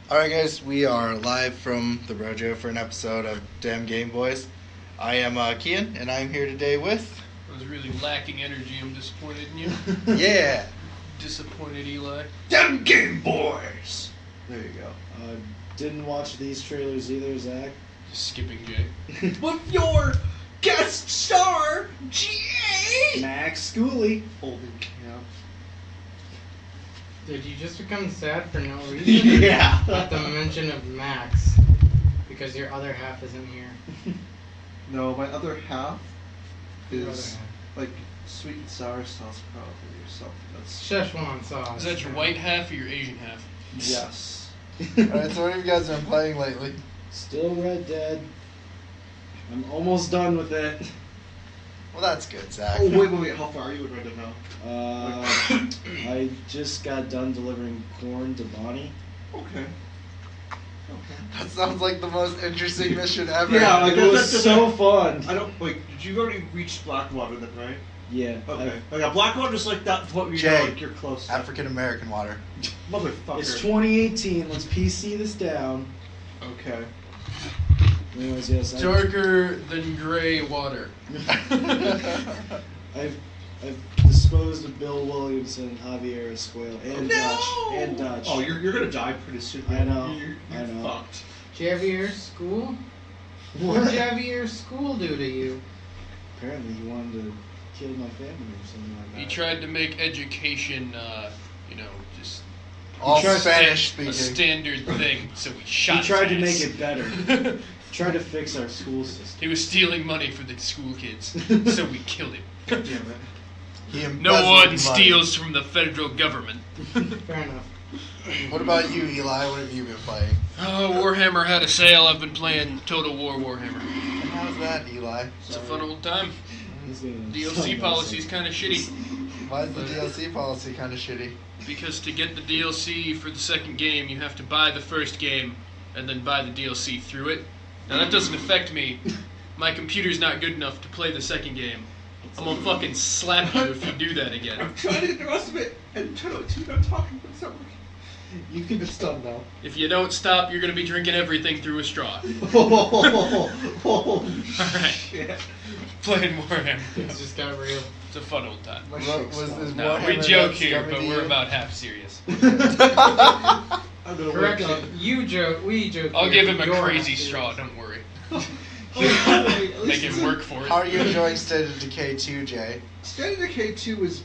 Alright guys, we are live from the Rojo for an episode of Damn Game Boys. I am Kian, and I'm here today with... I was really lacking energy. I'm disappointed in you. Yeah! Disappointed, Eli. Damn Game Boys! There you go. Didn't watch these trailers either, Zach. Just skipping Jay. With your guest star, G.A. Max Schooley. Holding camp. Did you just become sad for no reason? Yeah. At the mention of Max, because your other half isn't here. No, my other half Your is other half. like sweet and sour sauce probably or something. That's Szechuan sauce. Is that your white half or your Asian half? yes. Alright, so what have you guys been playing lately? Still Red Dead. I'm almost done with it. Well, that's good, Zach. Oh wait! How far are you in Red Dead now? I just got done delivering corn to Bonnie. Okay. That sounds like the most interesting mission ever. Yeah, like, It was so fun. I don't like. Did you already reach Blackwater then, right? Yeah. Okay. Yeah, Blackwater's like that. What you Jay, know, like you're close. African American water. Motherfucker. It's 2018. Let's PC this down. Okay. Anyways, yes. Darker than gray water. I've disposed of Bill Williamson, Javier Escuela, and Dutch. Oh, you're gonna die pretty soon. I know. You're I know. fucked. Javier School? What? What did Javier School do to you? Apparently, he wanted to kill my family or something like that. He tried to make education, just All tried- Spanish a speaking. standard thing. So we shot. He tried to his make ass. it better. Tried to fix our school system. He was stealing money for the school kids, so we killed him. Damn it. He No embezzled one money. steals from the federal government. Fair enough. What about you, Eli? What have you been playing? Oh, Warhammer had a sale. I've been playing Total War Warhammer. And how's that, Eli? It's a fun old time. He's gonna DLC policy is kind of shitty Why is the DLC policy kind of shitty? because to get the DLC for the second game, you have to buy the first game and then buy the DLC through it. Now that doesn't affect me. My computer's not good enough to play the second game. I'm gonna fucking slap you if you do that again. I'm trying to get the rest of it and turn out to not talking but something. You can It's done now. If you don't stop, you're gonna be drinking everything through a straw. Oh, Alright. shit. Playing Warhammer. Things just got real. It's a fun old time. My What shake's was done. this- No, we Warhammer joke that's here, coming but to we're you? about half serious. I'm gonna wake up. Correction. You joke. We joke. I'll here, give him a you're crazy not straw, serious. don't worry. At Make least him work for it. How are you enjoying State of Decay 2, Jay? State of Decay 2 is.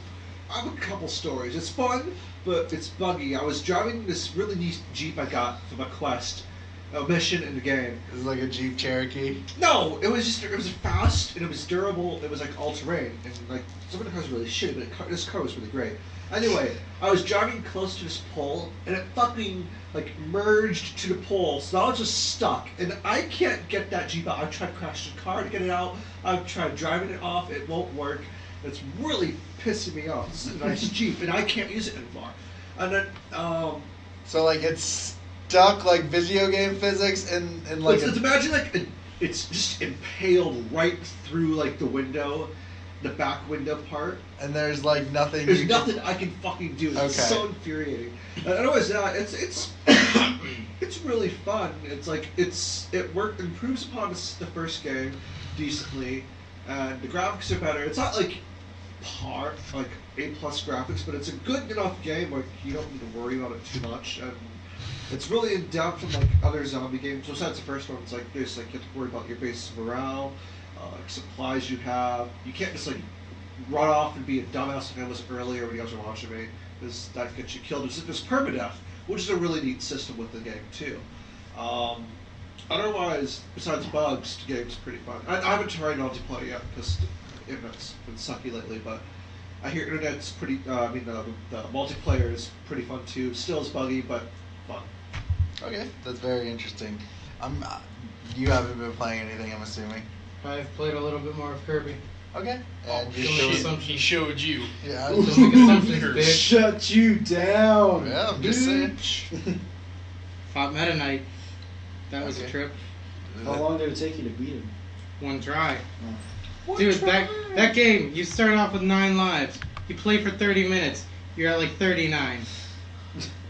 I have a couple stories. It's fun, but it's buggy. I was driving this really neat Jeep I got for my quest, a mission in the game. This is like a Jeep Cherokee. No, it was fast and it was durable. It was like all terrain and like some of the cars were really shitty, but this car was really great. Anyway, I was driving close to this pole and it fucking like merged to the pole, so I was just stuck and I can't get that Jeep out. I've tried crashing the car to get it out. I've tried driving it off. It won't work. It's really pissing me off. This is a nice Jeep and I can't use it anymore. And then So, like, it's stuck, like, video game physics and like... let's imagine like it's just impaled right through like the window, the back window part. and there's, like, nothing There's you nothing I can fucking do. It's Okay. so infuriating. And anyways, it's it's really fun. It's like it improves upon the first game decently, and the graphics are better. It's not like par like A+ graphics, but it's a good enough game where you don't need to worry about it too much. And it's really in depth in like other zombie games. Besides the first one, it's like this: like you have to worry about your base morale, like supplies you have. You can't just like run off and be a dumbass like I was earlier when you guys were watching me, because that gets you killed. There's permadeath, which is a really neat system with the game too. Otherwise, besides bugs, the game's pretty fun. I haven't tried multiplayer yet because the internet's been sucky lately, but I hear internet's pretty. The multiplayer is pretty fun too. Still is buggy, but fun. Okay, that's very interesting. You haven't been playing anything, I'm assuming. I've played a little bit more of Kirby. Okay. And you don't showed... make Shit, he showed you. Yeah. Don't make assumptions, bitch. Shut you down. Yeah, I'm just saying. Fought Meta Knight. That was a Okay. trip. How long did it take you to beat him? One try. Oh. Dude, that game, you start off with 9 lives. You play for 30 minutes. You're at like 39.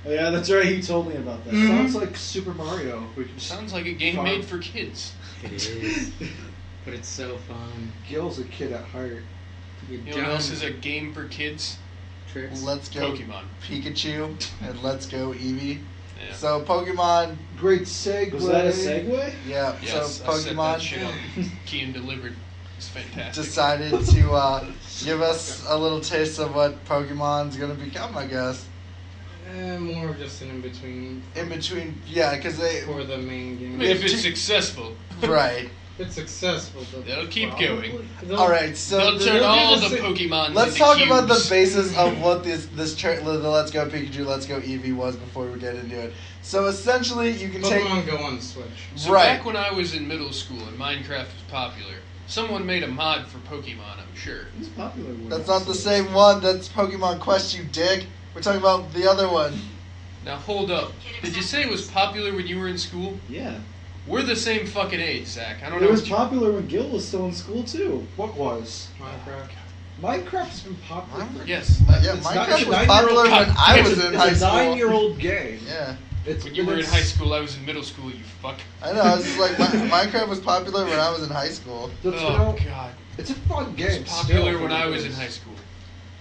Oh, yeah, that's right. You told me about that. Sounds like Super Mario. We can Sounds like a game farm. made for kids. It is. But it's so fun. Gil's a kid at heart. You You know what else is a game for kids? tricks. Let's go Pokemon. Pikachu and let's go Eevee. Yeah. So Pokemon, Great segue. Was that a segue? yeah. Yes, so I set that Pokemon shit up. Kean delivered. It's fantastic. decided to give us a little taste of what Pokemon's gonna become, I guess. More of just an in-between In between, yeah, because they for the main game. I mean, if if it's t- successful, right. It's successful. They'll keep going. All right, so they'll the- turn all the the sa- Pokemon let's into talk cubes. about the basis of what the Let's Go Pikachu, Let's Go Eevee was before we get into it. So essentially, you can Pokemon Go on the Switch. So right. back when I was in middle school and Minecraft was popular, someone made a mod for Pokemon, I'm sure. It's a popular one. That's not the same one. That's Pokemon Quest, you dick. We're talking about the other one. Now hold up. Did you say it was popular when you were in school? Yeah. We're the same fucking age, Zach. I don't It know. was what you- popular when Gil was still in school, too. What was? Minecraft. Minecraft's been popular. for- Yes. Yeah, It's not- Minecraft it's a was 9-year-old popular when God, I it's was a- in It's high a school. 9-year-old game. Yeah, It's, When you were in it's- high school, I was in middle school, you fuck. I know. I was just like, Minecraft was popular when I was in high school. It's, Oh, God. it's a fun game. It was popular still, when for I what was it in is. high school.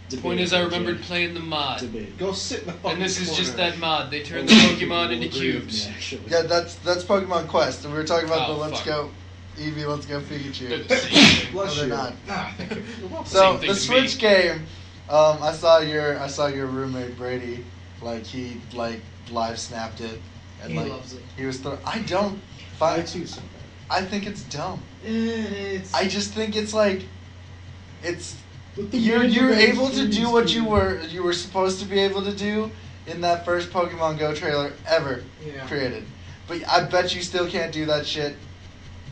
Debate, Point is, I AJ. remembered playing the mod. Debate. Go sit in the fucking And this is just corner. that mod. They turn Only the two Pokemon people into will agree with cubes. me, actually. Yeah, that's Pokemon Quest, and we were talking about Oh, the Let's fuck. Go Eevee, Let's Go They're Pikachu. the same thing. Bless No, they're you. not. Ah, thank you. You're welcome. So Same thing the to Switch me. game, I saw your roommate Brady, like he like live snapped it, and He like loves it. he was. I don't. I Find, too so I think it's dumb. It's. I just think it's like, it's But the you're Magic able to Experience do what you game- were supposed to be able to do in that first Pokemon Go trailer ever Yeah. created, but I bet you still can't do that shit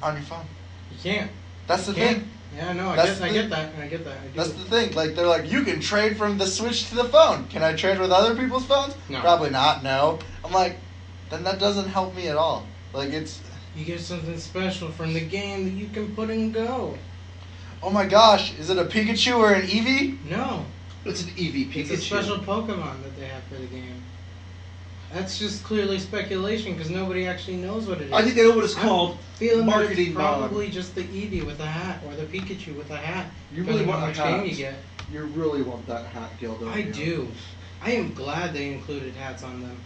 on your phone. You can't. That's the Can't. thing. Yeah, no, I That's get that. I get that. I do. That's the thing. Like they're like, you can trade from the Switch to the phone. Can I trade with other people's phones? No. Probably not. No. I'm like, then that doesn't help me at all. Like it's, You get something special from the game that you can put in Go. oh my gosh, is it a Pikachu or an Eevee? No, It's an Eevee Pikachu. it's a special Pokemon that they have for the game. That's just clearly speculation because nobody actually knows what it is. I think they know what it's I'm called. feeling that marketing it's probably just the Eevee with a hat or the Pikachu with a hat. You really depending want on a which hat. game you get. You really want that hat, Gil, don't I you? do. I am glad they included hats on them.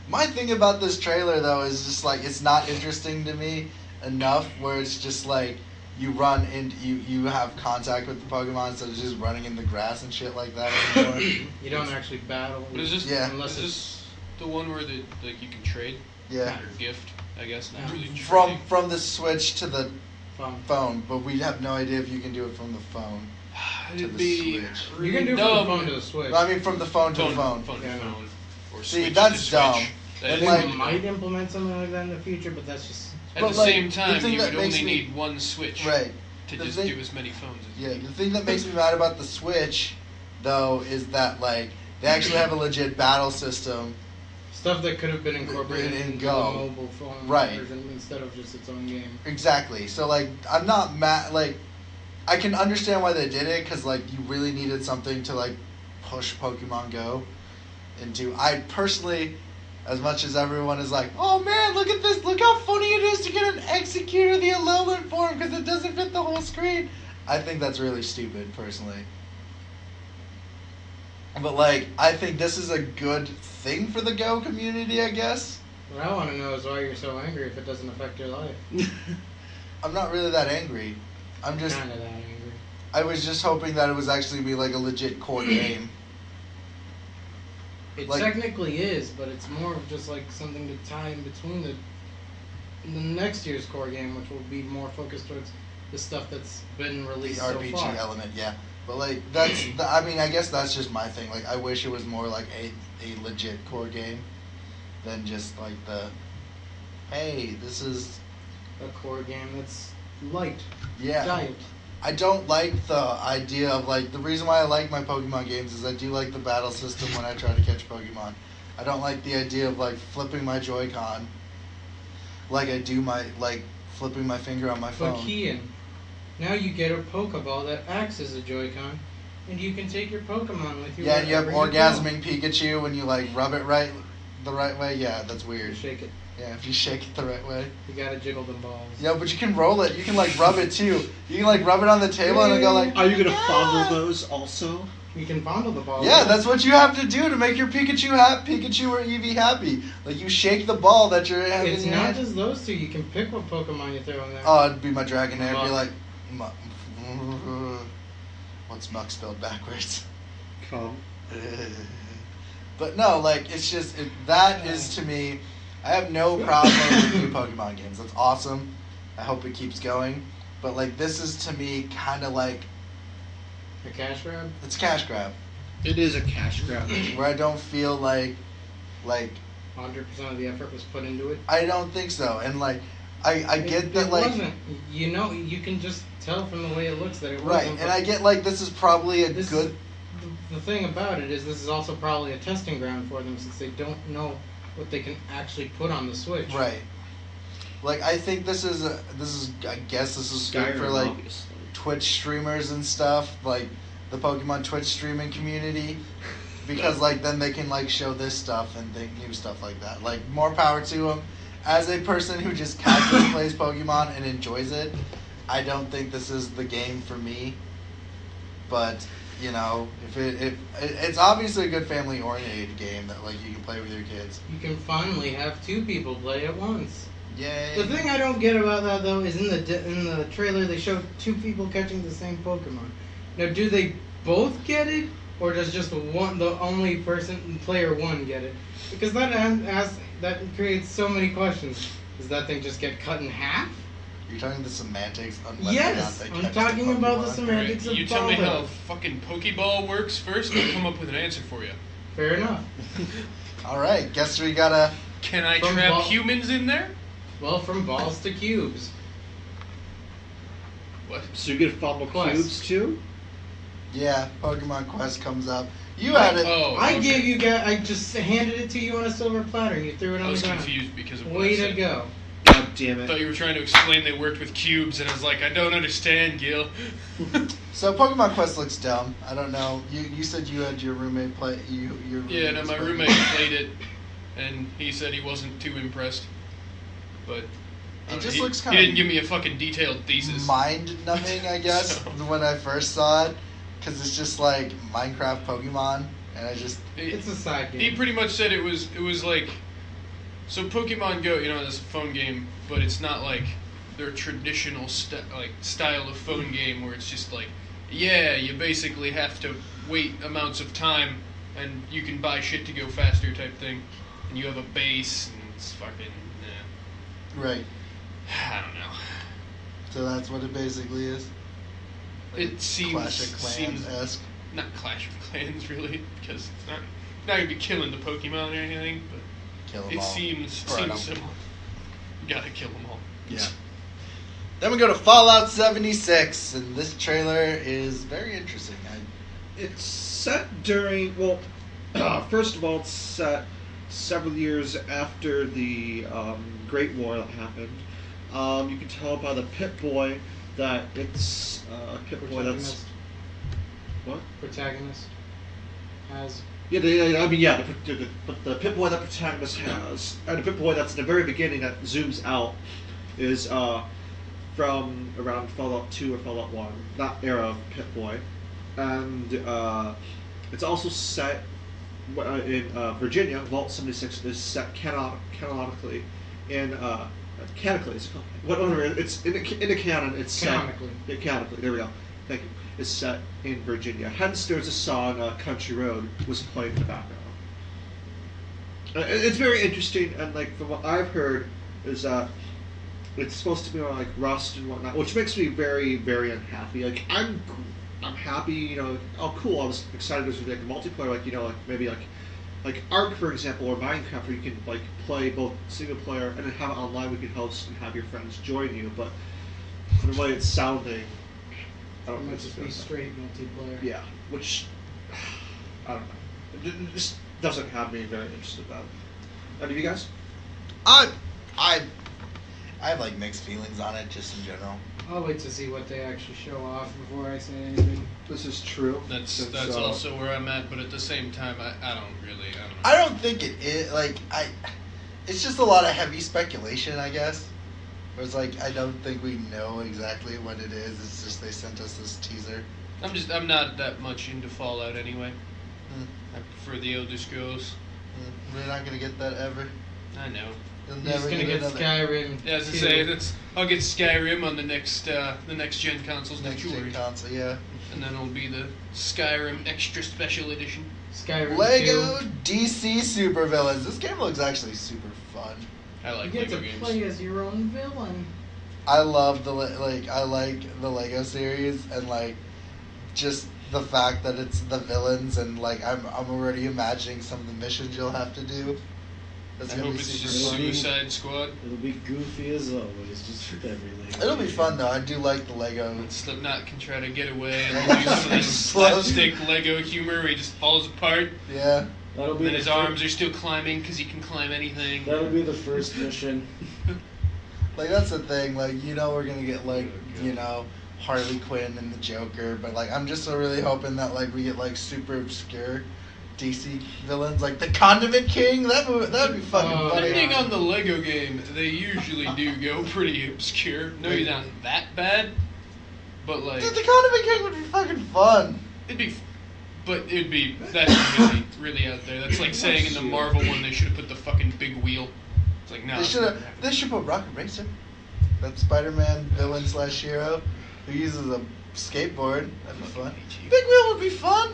My thing about this trailer though is just like it's not interesting to me enough. Where it's just like you run and you have contact with the Pokemon instead of just running in the grass and shit like that anymore. You don't actually battle. But is this, Yeah. Unless is it's this the one where the, like you can trade? Yeah. Or gift, I guess. Not Yeah. really trading. From the Switch to the fun. phone, but we have no idea if you can do it from the phone. It'd the be Switch. really You can do it dumb. from the phone to the Switch. I mean, from the phone to phone, the phone. phone Yeah. to phone. Or See, Switch that's to dumb. Switch. That And is They like- really dumb. might implement something like that in the future, but that's just. At But, the like, same the time, thing you that would only makes me- need one Switch Right. to The just thing- do as many phones as Yeah, you the need. thing that makes me mad about the Switch, though, is that like they actually have a legit battle system. Stuff that could have been incorporated In into Go. the mobile phone Right. version instead of just its own game. Exactly. So like, I'm not mad. Like, I can understand why they did it because like you really needed something to like push Pokemon Go into. I personally, as much as everyone is like, oh man, look at this, look how funny it is to get an Executor the Alolan form because it doesn't fit the whole screen. I think that's really stupid, personally. But like, I think this is a good thing for the Go community, I guess. What I want to know is why you're so angry if it doesn't affect your life. I'm not really that angry. I'm just, Kind of that angry. I was just hoping that it was actually be like a legit core game. It Like- technically is, but it's more of just like something to tie in between the next year's core game, which will be more focused towards the stuff that's been The released so RPG far. element, yeah. But like, I mean, I guess that's just my thing. Like, I wish it was more like a legit core game than just like the, hey, this is, A core game that's light, yeah. diet. I don't like the idea of like the reason why I like my Pokemon games is I do like the battle system when I try to catch Pokemon. I don't like the idea of like flipping my Joy-Con like I do my like flipping my finger on my But phone. Kian, now you get a Pokeball that acts as a Joy-Con, And you can take your Pokemon with you. Yeah, and you have wherever go. orgasming Pikachu when you like rub it the right way. Yeah, that's You weird. shake it. Yeah, if you shake it the right way. You gotta jiggle them balls. Yeah, but you can roll it. You can like rub it too. You can like rub it on the table and it'll go like. Are you gonna fondle those also? You can fondle the ball. Yeah, that's what you have to do to make your Pikachu or Eevee happy. Like you shake the ball that you're having. It's in your not hand. just those two. You can pick what Pokemon you throw in there. Oh, it'd be my Dragonair. It'd be Muck. like, what's Muck spelled backwards? Come. But no, like it's just that is to me. I have no problem with new Pokemon games. That's awesome. I hope it keeps going. But like this is to me kind of like A cash grab. it's a cash grab It is a cash grab. where I don't feel like 100% of the effort was put into it. I don't think so. And like I get that it like wasn't. You know, you can just tell from the way it looks that it right, wasn't. and I get like this is probably a This good. The thing about it is this is also probably a testing ground for them since they don't know what they can actually put on the Switch. Right. Like I think this is I guess this is good for Skyrim, like obviously. Twitch streamers and stuff, like the Pokemon Twitch streaming community, because like then they can like show this stuff and think new stuff like that. Like more power to them. As a person who just casually plays Pokemon and enjoys it, I don't think this is the game for me. But you know, if it's obviously a good family oriented game that like you can play with your kids. You can finally have two people play at once. Yay! The thing I don't get about that though is in the trailer they showed two people catching the same Pokemon. Now, do they both get it, or does just the only player one get it? Because that creates so many questions. Does that thing just get cut in half? You're talking the semantics on whether Yes, or not they I'm catch talking about the Pokemon. semantics Alright, of you tell me how Baldo. fucking Pokeball works first, and I'll come up with an answer for you. Fair enough. All right, guess we gotta. Can I From trap Bal- humans in there? Well, from balls to cubes. What? So you get fondle Quest. cubes too? Yeah, Pokemon Quest comes up. You had it. Oh, I okay. gave you guys. I just handed it to you on a silver platter, and you threw it I on was the ground. confused because of what Way I to said. go. God damn I it. thought you were trying to explain they worked with cubes, and I was like, I don't understand, Gil. So Pokemon Quest looks dumb. I don't know. You said you had your roommate play. Your Yeah, no, was my playing roommate it. played it, and he said he wasn't too impressed. But I don't know, just he, looks he kinda didn't give me a fucking detailed thesis. Mind numbing, I guess, So- when I first saw it, because it's just like Minecraft Pokemon, and I just It's a side He game. pretty much said it was like, so Pokemon Go, you know, it's a phone game, but it's not like their traditional style of phone game where it's just like, yeah, you basically have to wait amounts of time, and you can buy shit to go faster type thing, and you have a base, and it's fucking, right. I don't know. So that's what it basically is. It seems Clash of Clans esque. not Clash of Clans really, because it's not gonna be killing the Pokemon or anything, but Kill them it all. seems Right on. similar. You gotta kill them all. Yeah. Then we go to Fallout 76, and this trailer is very interesting. It's set during, well, first of all, it's set several years after the Great War that happened. You can tell by the Pip-Boy that it's a Pip-Boy that's... What? Protagonist has. Yeah, the Pip-Boy that protagonist has, and the Pip-Boy that's in the very beginning that zooms out, is from around Fallout 2 or Fallout 1, that era of Pip-Boy. And it's also set in Virginia. Vault 76 is set canonically in canonically. Whatever it's in the canon. It's set Canonically. Yeah, canonically. There we go. Thank you. It's set in Virginia. Hence, there's a song "Country Road" was played in the background. It's very interesting, and like from what I've heard, is that it's supposed to be more like Rust and whatnot, which makes me very, very unhappy. Like I'm happy, you know. Oh, cool! I was excited there's like multiplayer, like you know, like maybe like Ark, for example, or Minecraft, where you can like play both single player and then have it online. We can host and have your friends join you, but from the way it's sounding, I don't It know. might just be straight multiplayer. Yeah, which I don't know. It just doesn't have me very interested about it. Any of you guys? I, I have like mixed feelings on it just in general. I'll wait to see what they actually show off before I say anything. This is true. That's also where I'm at, but at the same time, I don't know. I don't think it is like it's just a lot of heavy speculation, I guess. Where it's like I don't think we know exactly what it is. It's just they sent us this teaser. I'm not that much into Fallout anyway. Hmm. I prefer the Elder Scrolls. We're not gonna get that ever. I know. You'll You're just never gonna get another Skyrim. Yeah, as I 2. say, I'll get Skyrim on the next gen consoles. next Don't you gen worry. console, yeah. And then it'll be the Skyrim Extra Special Edition. Skyrim Lego 2. DC Supervillains. This game looks actually super fun. I You like get Lego to games. play as your own villain. I love I like the Lego series and like just the fact that it's the villains and like I'm already imagining some of the missions you'll have to do. That's I gonna hope be it's super just fun. Suicide Squad. It'll be goofy as always, just with every Lego. It'll be fun though. I do like the Lego. And Slipknot can try to get away Yeah. and do some of this slapstick Lego humor where he just falls apart. Yeah. That'll And be then the his fir- arms are still climbing because he can climb anything. That'll be the first mission. Like that's the thing. Like we're gonna get like Harley Quinn and the Joker, but like I'm just so really hoping that like we get like super obscure DC villains like the Condiment King. That'd be fucking funny. Depending on the Lego game, they usually do go pretty obscure. No, he's not that bad, but like Dude, the Condiment King would be fucking fun. That's really out there. That's like saying in the Marvel one they should have put the fucking big wheel. It's like no. They should put Rocket Racer. That Spider-Man villain / hero who uses a skateboard. That'd be fun. Big Wheel would be fun.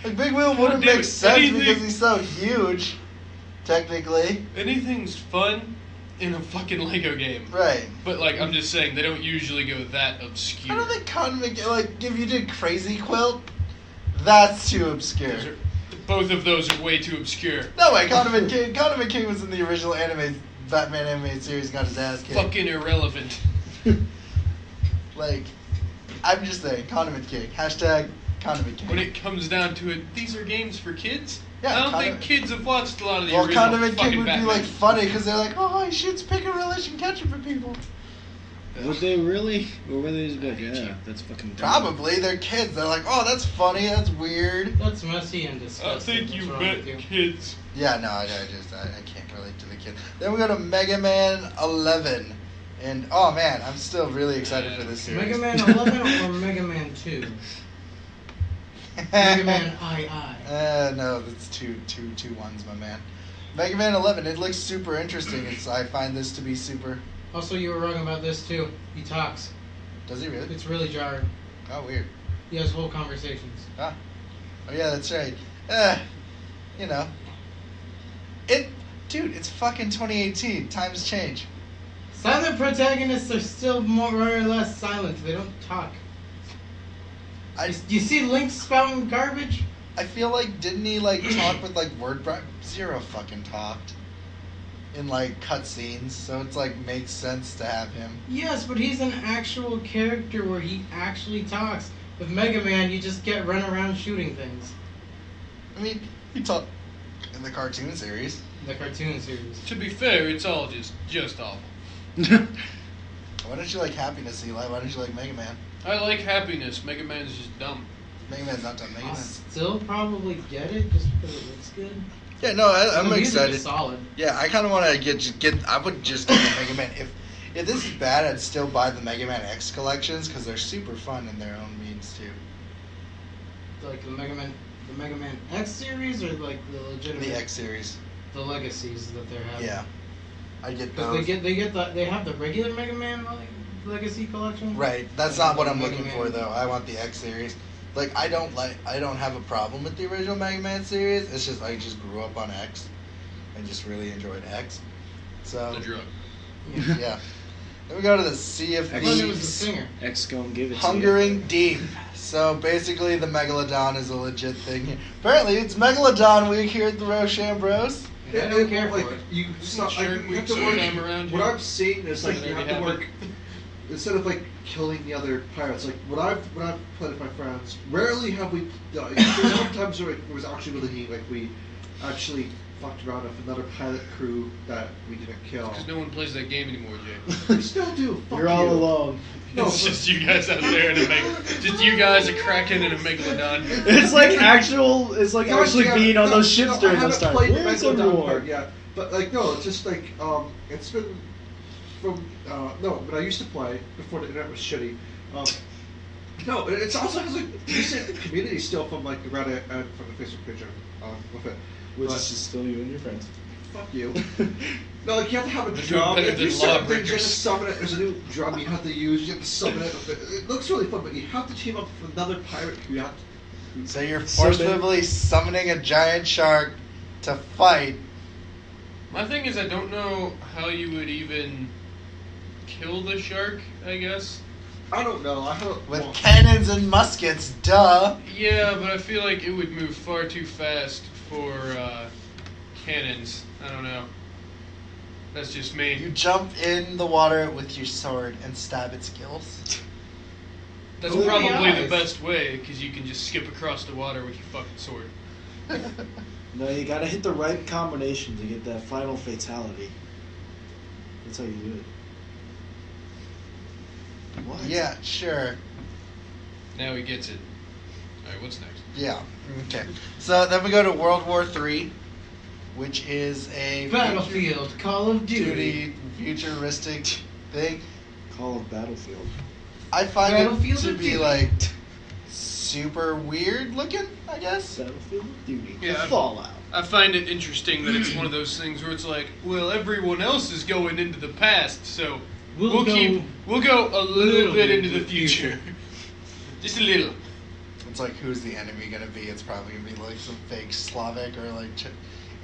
Like Big Wheel wouldn't damn make it, sense anything- because he's so huge, technically. Anything's fun in a fucking Lego game. Right. But like I'm just saying they don't usually go that I obscure. don't think Condiment like if you did Crazy Quilt, that's too obscure. Both of those are way too obscure. No way, Condiment King. Condiment King was in the original Batman animated series. And got his ass kicked. Fucking irrelevant. Like, I'm just saying, Condiment King. Hashtag Condiment King. When it comes down to it, these are games for kids. Yeah, I don't Condiment- think kids have watched a lot of the Well, original Condiment fucking King would Batman. be like funny because they're like, oh, he shoots pick and relish and ketchup at people. Would they really? Or were they just like, I hate yeah, you. that's fucking dumb. Probably they're kids. They're like, oh, that's funny. That's weird. That's messy and disgusting. I think you What's wrong bet with you? kids. Yeah, no, I can't relate to the kid. Then we go to Mega Man 11, and oh man, I'm still really excited for this series. Mega Man 11 or Mega Man 2? Mega Man II. No, that's two ones, my man. Mega Man 11. It looks super interesting. I find this to be super. Also, you were wrong about this too. He talks. Does he really? It's really jarring. Oh, weird. He has whole conversations. Oh yeah, that's right. You know. Dude, it's fucking 2018. Times change. Silent protagonists are still more or less silent. They don't talk. You see Link spouting garbage? I feel like didn't he like talk with like word Zero fucking talked in like cutscenes, so it's like makes sense to have him. Yes, but he's an actual character where he actually talks. With Mega Man, you just get run around shooting things. I mean, he talked in the cartoon series. The cartoon series. To be fair, it's all just awful. Why don't you like Happiness, Eli? Why don't you like Mega Man? I like happiness. Mega Man's just dumb. Mega Man's not done. Mega I'll Man. still probably get it just because it looks good. Yeah, no, I'm The music excited. is solid. Yeah, I kind of want to get. I would just get the Mega Man. If this is bad, I'd still buy the Mega Man X collections because they're super fun in their own means too. Like the Mega Man X series, or like the legitimate The X series. the legacies that they're having. Yeah, I get Because those. they have the regular Mega Man legacy collection. Right, that's And not what the I'm Mega looking Man- for though. I want the X series. Like I don't have a problem with the original Mega Man series. It's just I just grew up on X, and just really enjoyed X. So The drug. Yeah. yeah. Then we go to the Sea of I thought it was the Thieves. singer. X gonna give it to Hungering Deep. So basically, the Megalodon is a legit thing here. Apparently, it's Megalodon week here at the Rochamberos. I don't care for it. You stop. Shark You Week have to work. sometime around What here. I'm seeing is like you have to work instead of like killing the other pirates. Like when I've played with my friends, rarely have we. Sometimes it was actually really neat. Like we actually fucked around with another pilot crew that we didn't kill. Because no one plays that game anymore, Jay. We still do. Fuck You're all you. alone. No, It's just you guys out there in a just you guys, a Kraken and a Megalodon. It's like actual. It's like No, actually yeah, being on no, those ships no, during I those haven't times. played the Where's Megalodon everyone? part yet, but like no, it's just like it's been from no, but I used to play before the internet was shitty. No, it also has a decent community still from like the Reddit and from the Facebook page with it. Which But- is just still you and your friends. Fuck you. No, like you have to have a They're drum. better If you than certain things, you have to lawbreakers. summon it. There's a new drum you have to use. You have to summon it. It looks really fun, but you have to team up with another pirate crew. You have to. So you're Summon- forcibly summoning a giant shark to fight. My thing is, I don't know how you would even kill the shark, I guess. I don't know. I haven't. With well, cannons and muskets, duh. Yeah, but I feel like it would move far too fast for cannons. I don't know. That's just me. You jump in the water with your sword and stab its gills. That's Ooh, probably the the eyes. best way, because you can just skip across the water with your fucking sword. No, you gotta hit the right combination to get that final fatality. That's how you do it. What? Yeah, sure. Now he gets it. Alright, what's next? Yeah. Okay. So then we go to World War III, which is a Battlefield, Call of Duty. futuristic thing. Call of Battlefield. I find Battlefield it to of be Duty. like super weird looking, I guess. Battlefield of Duty. Yeah. Fallout. I find it interesting that it's one of those things where it's like, well, everyone else is going into the past, so we'll go a little bit into the future. Just a little. It's like, who's the enemy gonna be? It's probably gonna be like some fake Slavic or like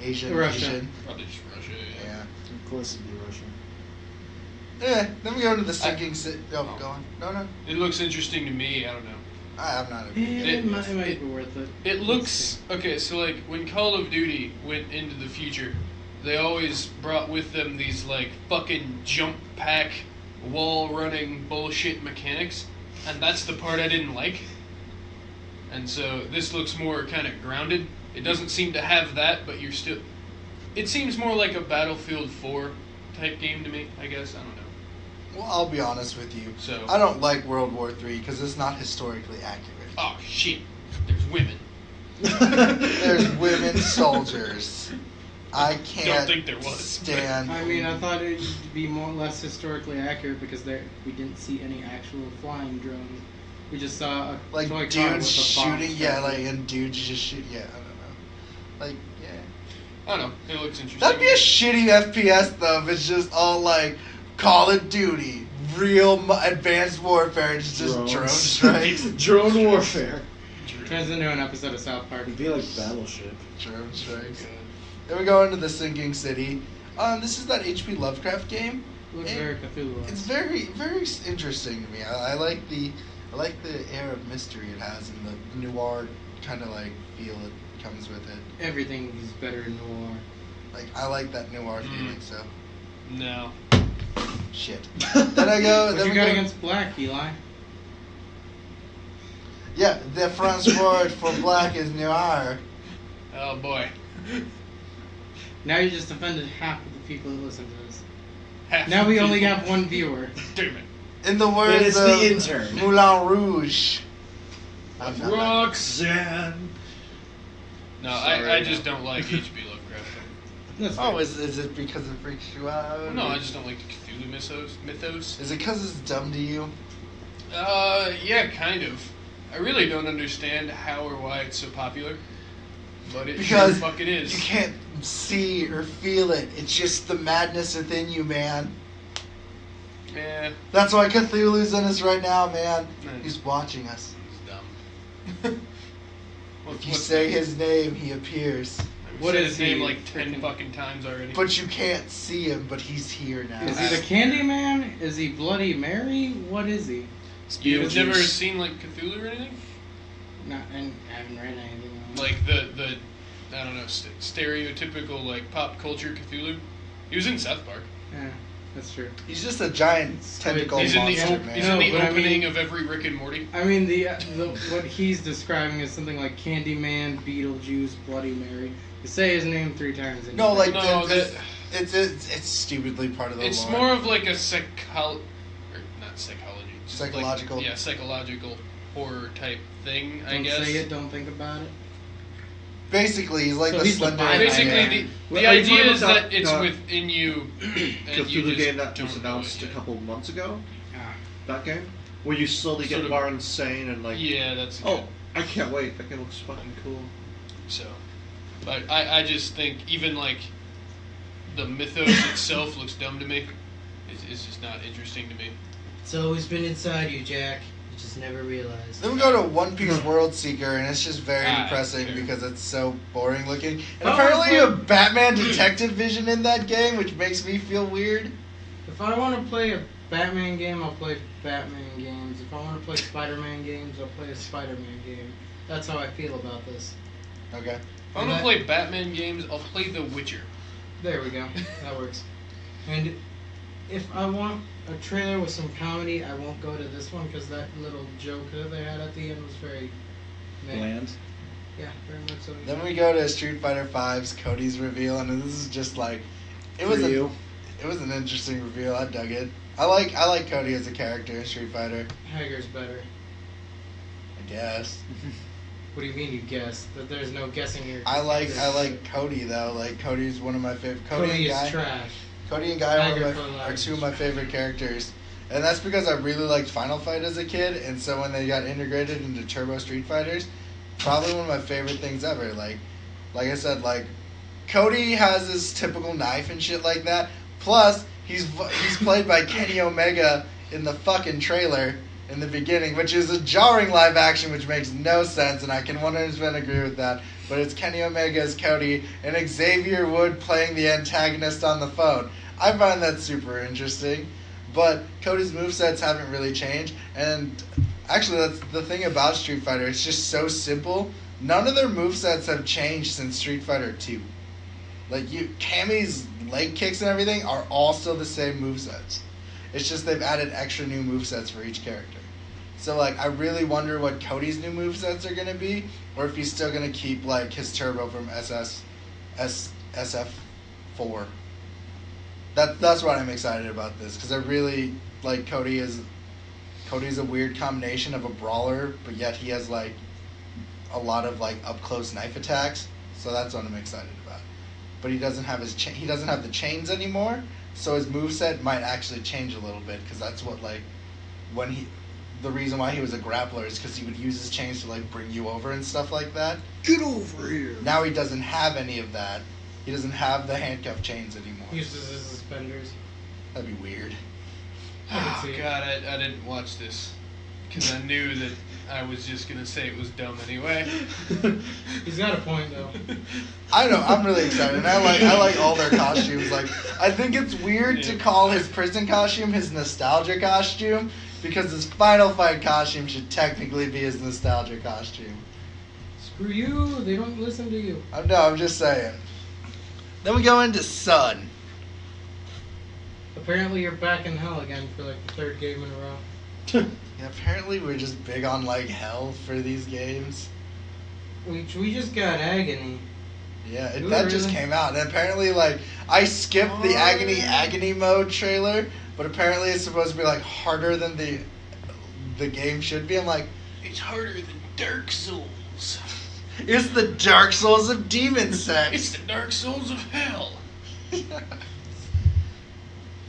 Asian. Russia. Asian. Probably just Russia, yeah. Yeah. Of course it'd be Russian. Then we go into the sinking city. Oh, go on. No. It looks interesting to me, I don't know. I'm not a big It fan. might be worth it. It looks okay. So like when Call of Duty went into the future, they always brought with them these like fucking jump pack, wall running bullshit mechanics, and that's the part I didn't like. And so this looks more kind of grounded. It doesn't seem to have that, but you're still. It seems more like a Battlefield 4 type game to me. I guess I don't know. Well, I'll be honest with you. So I don't like World War III because it's not historically accurate. oh shit, there's women. There's women soldiers. I can't think there was. stand. I mean, I thought it'd be more or less historically accurate because we didn't see any actual flying drones. We just saw a like toy car with dudes a bomb shooting, strapped yeah, to it. like and dudes just shoot. Yeah, I don't know. Like, yeah. I don't know. It looks interesting. That'd be a shitty FPS though if it's just all like Call of Duty, real advanced warfare, it's just Drones. drone strikes. Drone warfare. Turns into an episode of South Park. It'd be like Battleship. Drone strikes. Then we go into the sinking city. This is that H.P. Lovecraft game. Looks It- very Cthulhu. It's very, very interesting to me. I like the air of mystery it has and the noir kind of like feel it comes with it. Everything is better in noir. Like I like that noir feeling. So No. shit. Then I go. What then you we got go, against black, Eli? Yeah, the French word for black is noir. Oh boy. Now you just offended half of the people who listen to this. Half Now the we only people. have one viewer. Damn it. In the words it's of the intern. Moulin Rouge. I'm not- Roxanne. No, Sorry, I no. just don't like H.P. Lovecraft. That's Oh, fair. is it because it freaks you out? Well, no, I just don't like the Cthulhu mythos. Is it because it's dumb to you? Yeah, kind of. I really don't understand how or why it's so popular, but it Because sure fuck it is. You can't see or feel it. It's just the madness within you, man. Yeah, That's why Cthulhu's in us right now, man. Nice. He's watching us. he's dumb. If you say his name, he appears. What What is is his name he? like 10 fucking times already? But you can't see him, but he's here now. Is he the Candyman? Is he Bloody Mary? What is he? You've never Beetlejuice. seen like Cthulhu or anything? Not, and I haven't read anything. on it. Like the I don't know, stereotypical like pop culture Cthulhu. He was in South Park. Yeah. That's true. He's just a giant tentacle He's in the, monster, op- man. he's No, in the but I opening mean- of every Rick and Morty. I mean, the what he's describing is something like Candyman, Beetlejuice, Bloody Mary. You say his name 3 times. And No, like No, it's stupidly part of the It's lore. more of like a not psychology. just like- Psychological. psychological horror type thing, I don't guess. say it. Don't think about it. Basically, he's like So the he's the Slender bad Man. Basically, Yeah. the Well, are you idea talking is about that it's the- within you, The and you Cthulhu just game that don't was know announced it a yet. couple months ago. Ah. That game, where you slowly get Sort of- more insane and like. Yeah, that's Oh, good. I can't wait. That game looks fucking cool. So, but I just think even like the mythos itself looks dumb to me. It's just not interesting to me. It's always been inside you, Jack. You just never realized. Then we go to One Piece World Seeker, and it's just very Ah, depressing fair. because it's so boring looking. And Oh, apparently, you but- have Batman Detective Vision in that game, which makes me feel weird. If I want to play a Batman game, I'll play Batman games. If I want to play Spider-Man games, I'll play a Spider-Man game. That's how I feel about this. Okay. If I want to play Batman games, I'll play The Witcher. There we go. That works. And if I want a trailer with some comedy, I won't go to this one because that little joke that they had at the end was very meh. Bland. Yeah, very much so. Then we go to Street Fighter V's Cody's reveal, and this is just like it was For you. it was an interesting reveal. I dug it. I like Cody as a character in Street Fighter. Hager's better. I guess. What do you mean you guess? That there's no guessing here. I like Cody though. Like Cody's one of my favorite. Cody is trash. Cody and Guy Tiger are, for life. are 2 of my favorite characters. And that's because I really liked Final Fight as a kid, and so when they got integrated into Turbo Street Fighters, probably one of my favorite things ever. Like I said, like Cody has his typical knife and shit like that. Plus, he's played by Kenny Omega in the fucking trailer in the beginning, which is a jarring live action, which makes no sense, and I can 100% agree with that. But it's Kenny Omega as Cody and Xavier Wood playing the antagonist on the phone. I find that super interesting. But Cody's movesets haven't really changed. And actually, that's the thing about Street Fighter. It's just so simple. None of their movesets have changed since Street Fighter 2. Like, Cammy's leg kicks and everything are all still the same movesets. It's just they've added extra new movesets for each character. So, like, I really wonder what Cody's new movesets are going to be, or if he's still going to keep, like, his turbo from SF4. That's what I'm excited about this, because I really, like, Cody's a weird combination of a brawler, but yet he has, like, a lot of, like, up-close knife attacks, so that's what I'm excited about. But he doesn't have he doesn't have the chains anymore, so his moveset might actually change a little bit, because that's what, like, the reason why he was a grappler is because he would use his chains to, like, bring you over and stuff like that. Get over here. Now he doesn't have any of that. He doesn't have the handcuff chains anymore. He uses his suspenders. That'd be weird. I can Oh see it. God, I didn't watch this because I knew that I was just gonna say it was dumb anyway. He's got a point though. I know, I'm really excited. And I like all their costumes. Like, I think it's weird to call his prison costume his nostalgia costume, because his Final Fight costume should technically be his nostalgia costume. Screw you! They don't listen to you. I'm just saying. Then we go into Sun. Apparently, you're back in hell again for like the 3rd game in a row. Yeah, apparently we're just big on, like, hell for these games. We just got Agony. Yeah, Ooh, that just really? came out. And apparently, like, I skipped the agony mode trailer, but apparently it's supposed to be, like, harder than the game should be. I'm like, It's harder than Dark Souls. it's the Dark Souls of demon It's sex. the Dark Souls of hell.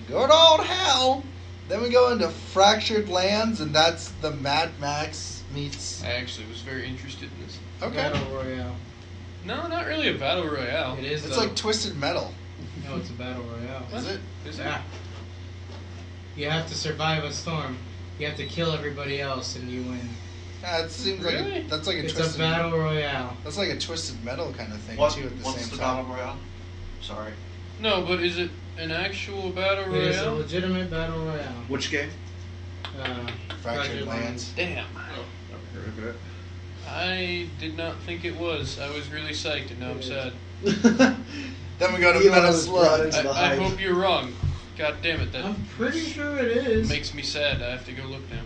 Good old hell. Then we go into Fractured Lands, and that's the Mad Max meets... I actually was very interested in this. Okay. Battle Royale. No, not really a battle royale. It is. It's though. like Twisted Metal. No, it's a battle royale. Is it? Is it? Yeah. You have to survive a storm. You have to kill everybody else, and you win. Yeah, it seems Really? like that's like a It's Twisted... a battle royale. That's like a Twisted Metal kind of thing, What, too, at the what's same the time. battle royale? Sorry. No, but is it an actual battle It is a royale? legitimate battle royale. Which game? Fractured Lands. Damn. Oh, never heard of it. I did not think it was. I was really psyched, and now I'm It is. sad. Then we go to Elon Metal was brought Slug. into the I hype. hope you're wrong. God damn it, that I'm pretty sure it is. makes me sad. I have to go look now.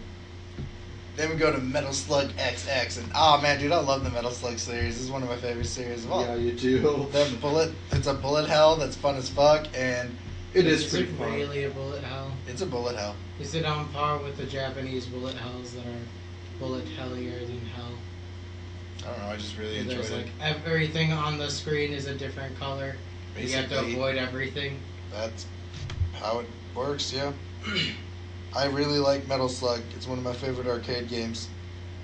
Then we go to Metal Slug XX, and oh man, dude, I love the Metal Slug series. This is one of my favorite series of all. Yeah, you do. It's a bullet hell that's fun as fuck, and It is Is pretty it fun. really a bullet hell? it's a bullet hell. Is it on par with the Japanese bullet hells that are bullet hellier than hell? I don't know, I just really enjoyed There's it. like everything on the screen is a different color. You have to Basically, avoid everything. that's how it works, yeah. I really like Metal Slug. It's one of my favorite arcade games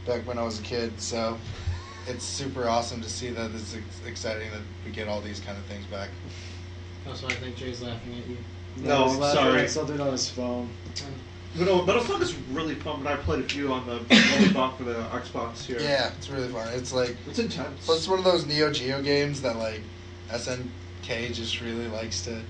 back when I was a kid, so it's super awesome to see that. It's exciting that we get all these kind of things back. That's why I think Jay's laughing at you. No, he's I'm laughing sorry. at something on his phone. But no, Metal Slug is really fun. But I played a few on the when we bought for the Xbox here. Yeah, it's really fun. It's like, It's intense. but it's one of those Neo Geo games that like SNK just really likes to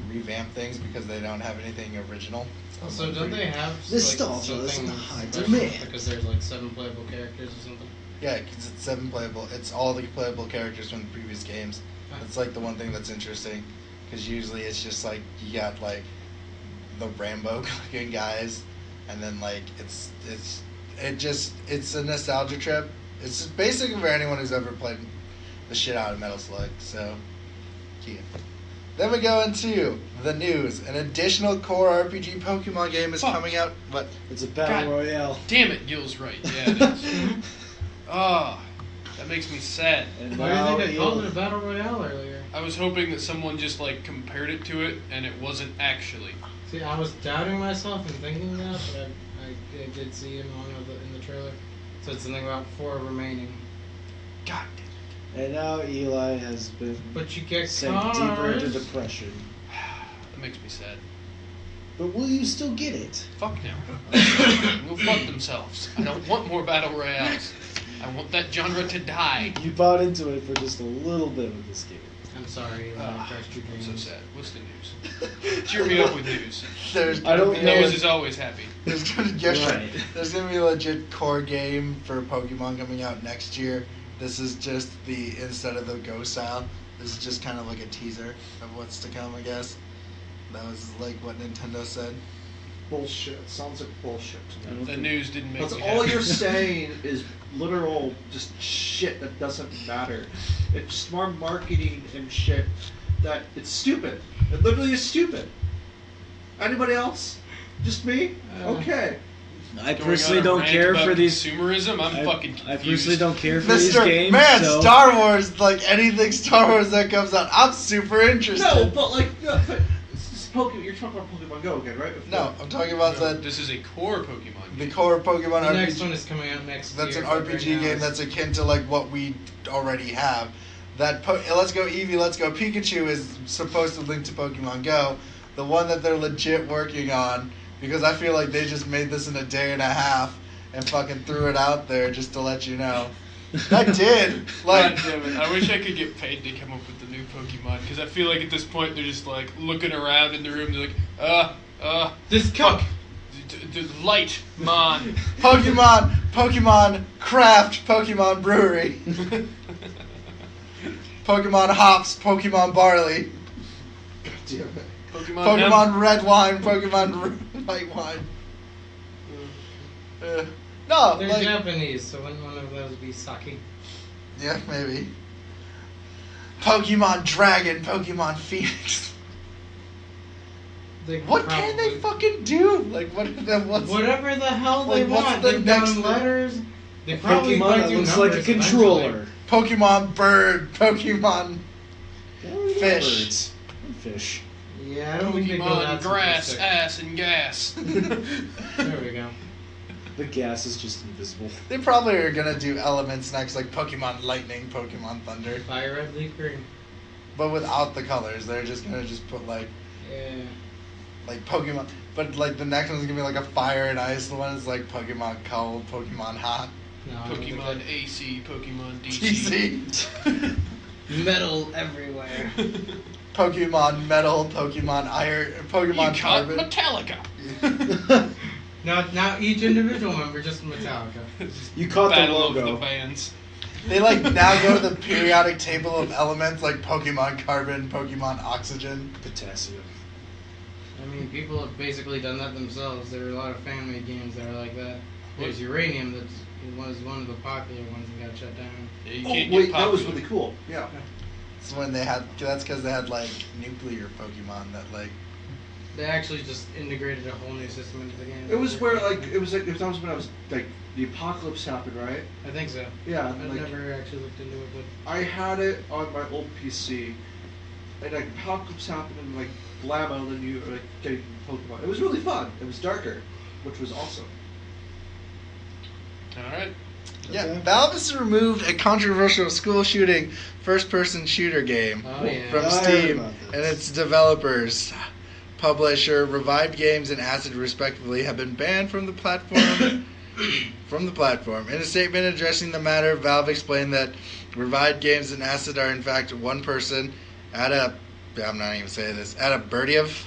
revamp things because they don't have anything original. So don't they have This like, stuff is something in high special demand. because there's like 7 playable characters or something? Yeah, because it's 7 playable. It's all the playable characters from the previous games. Huh. It's like the one thing that's interesting, because usually it's just like you got like the Rambo looking guys, and then like it's a nostalgia trip. It's just basically for anyone who's ever played the shit out of Metal Slug. So, yeah. Then we go into the news. An additional core RPG Pokemon game is Fuck. coming out. What? It's a battle God. royale. Damn it, Gil's right. Yeah, it is. Oh, that makes me sad. And Why do you now think I called it a you- battle royale earlier? I was hoping that someone just like compared it to it, and it wasn't actually. See, I was doubting myself and thinking that, but I did see in in the trailer. So it's something about 4 remaining. God And now Eli has been But you get sent deeper into cars. depression. that makes me sad. But will you still get it? Fuck now. Go fuck themselves. I don't want more battle royales. I want that genre to die. You bought into it for just a little bit with this game. I'm sorry, I crushed your I'm so dreams. sad. What's the news? Cheer me up with news. There's I don't gonna be know a News what- is always happy. There's gonna, yeah, sure. Right. There's gonna be a legit core game for Pokemon coming out next year. This is just instead of the Go style, this is just kind of like a teaser of what's to come, I guess. That was like what Nintendo said. Bullshit. Sounds like bullshit to me. The news didn't make Because me all happy. you're saying is literal just shit that doesn't matter. It's just more marketing and shit that it's stupid. It literally is stupid. Anybody else? Just me? Okay. I Going personally on a don't rant care about for these. consumerism. I'm fucking I confused. personally don't care for these Mr. games. Man, so Star Wars, like anything Star Wars that comes out, I'm super interested. No, but like, but it's just Pokemon. You're talking about Pokemon Go again, right? No, I'm talking about No, the this is a core Pokemon game. core Pokemon The RPG. next one is coming out next That's year. an but RPG right now game it's- that's akin to like what we already have. That Let's Go Eevee, Let's Go Pikachu is supposed to link to Pokemon Go. The one that they're legit working on, because I feel like they just made this in a day and a half and fucking threw it out there just to let you know. I did. Like, God damn it! I wish I could get paid to come up with the new Pokemon, because I feel like at this point they're just like looking around in the room. They're like, This fuck, cup. the light, man. Pokemon Craft, Pokemon Brewery, Pokemon Hops, Pokemon Barley, Damn it. Pokemon. Pokemon Red Wine, Pokemon White Wine. No, They're like, Japanese, so wouldn't one of those be sake? yeah, maybe. Pokemon Dragon, Pokemon Phoenix. They What can they probably- fucking do? Like, what's Whatever the hell they Like, what's want. the They've next done thing? letters. They probably Pokemon might that do looks like a numbers controller. Pokemon Bird, Pokemon Fish. Birds. Fish. eventually. Yeah, I don't think they go Pokemon that grass, specific. ass, and gas. There we go. The gas is just invisible. They probably are gonna do elements next, like Pokemon Lightning, Pokemon Thunder, Fire red, leaf green. but without the colors. They're just gonna put like Pokemon, but like the next one's gonna be like a fire and ice. The one is like Pokemon Cold, Pokemon Hot, No, I don't think Pokemon that- AC, Pokemon DC. DC, Metal everywhere. Pokemon Metal, Pokemon Iron, Pokemon You caught Carbon. Metallica. Now each individual member just Metallica. You caught the Battle logo. of the bands. They like now go to the periodic table of elements like Pokemon Carbon, Pokemon Oxygen. Potassium. I mean, people have basically done that themselves. There are a lot of fan-made games that are like that. There's Uranium that was one of the popular ones that got shut down. Yeah, you Oh can't wait, get that was popular. really cool. Yeah. It's when they had. That's because they had like nuclear Pokemon that like. They actually just integrated a whole new system into the game. It was where it was when I was like the apocalypse happened, right? I think so. Yeah. I've Like, never actually looked into it, but I had it on my old PC, and like apocalypse happened and like blammo, then you were like getting Pokemon. It was really fun. It was darker, which was awesome. All right. Yeah, Okay. Valve has removed a controversial school shooting first-person shooter game oh yeah. from I heard Steam about this. and its developers. Publisher Revived Games and Acid, respectively, have been banned from the platform. In a statement addressing the matter, Valve explained that Revived Games and Acid are in fact one person. I'm not even saying this. Bertiev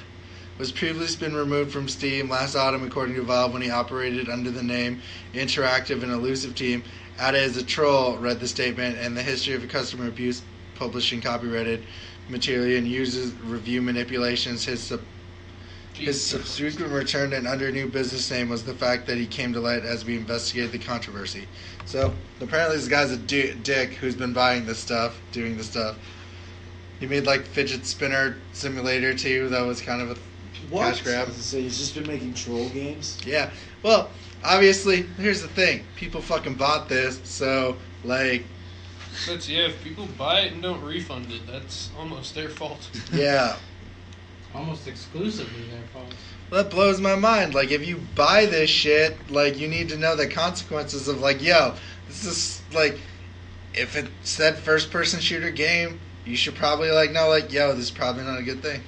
was previously been removed from Steam last autumn, according to Valve, when he operated under the name Interactive and Elusive Team. Ada is a troll, read the statement, and the history of customer abuse, publishing copyrighted material, and uses review manipulations. His subsequent return and under new business name was the fact that he came to light as we investigated the controversy. So, apparently this guy's a dick who's been buying this stuff, doing this stuff. He made like fidget spinner simulator too, that was kind of a cash I grab. was gonna say, he's just been making troll games. Yeah, well, obviously, here's the thing. People fucking bought this, so, like, If people buy it and don't refund it, that's almost their fault. yeah. Almost exclusively their fault. That blows my mind. Like, if you buy this shit, like, you need to know the consequences of, like, yo, this is, like, if it said first-person shooter game, you should probably, like, know, like, yo, this is probably not a good thing.